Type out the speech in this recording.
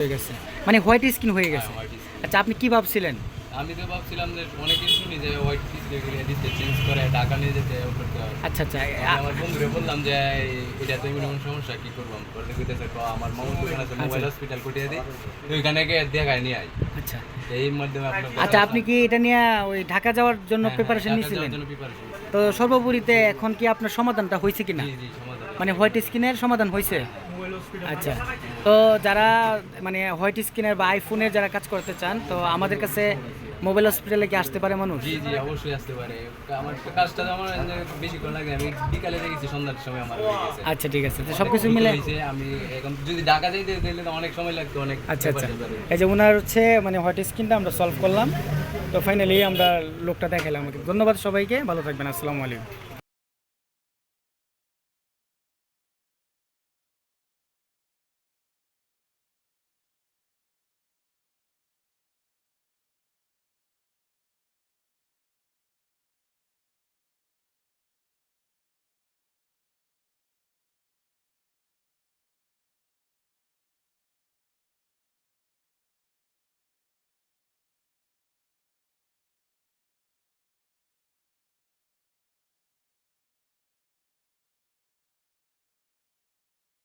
হয়ে গেছে, মানে হোয়াইট স্কিন হয়ে গেছে। White skin. আচ্ছা, আপনি কি ভাবছিলেন? আমি তো ভাবছিলাম যে অনেকদিন শুনি যে হোয়াইট স্কিন দিতে চেঞ্জ করে ঢাকা নিয়ে যেতে করতে হয়। আচ্ছা আচ্ছা আমার বন্ধুরে বললাম যে এটা তো এমন সমস্যা কি করবো আমি করতে কইতেছে আমার মামুর দোকান আছে মোবাইল হসপিটাল কোটিয়ে দিই ওইখানে গিয়ে দেখায় নিয়ে আই। আচ্ছা এই মাধ্যমে আচ্ছা, আপনি কি এটা নিয়ে ওই ঢাকা যাওয়ার জন্য প্রিপারেশন নিয়েছিলেন? তো সর্বোপরিতে এখন কি আপনার সমাধানটা হয়েছে কিনা? জি জি সমাধান মানে হোয়াইট স্কিনের সমাধান হয়েছে? আচ্ছা, তো যারা মানে হোয়াইট স্কিনের বা আইফোনের যারা কাজ করতে চান, তো আমাদের কাছে মোবাইল হসপিটালে কি আসতে পারে মানুষ? জি জি অবশ্যই আসতে পারে। আমার কাজটা আমার বেশি করে লাগে, আমি বিকালে দেখেছি সন্ধ্যার সময় আমার হয়ে গেছে। আচ্ছা ঠিক আছে, তো সব কিছু মিলে আমি এখন যদি ঢাকা যাইতে তাহলে তো অনেক সময় লাগতো অনেক। আচ্ছা আচ্ছা, এই যে ওনার হচ্ছে মানে হোয়াইট স্কিনটা আমরা সলভ করলাম, তো ফাইনালি আমরা লোকটা দেখালাম। ধন্যবাদ সবাইকে, ভালো থাকবেন, আসসালামু আলাইকুম।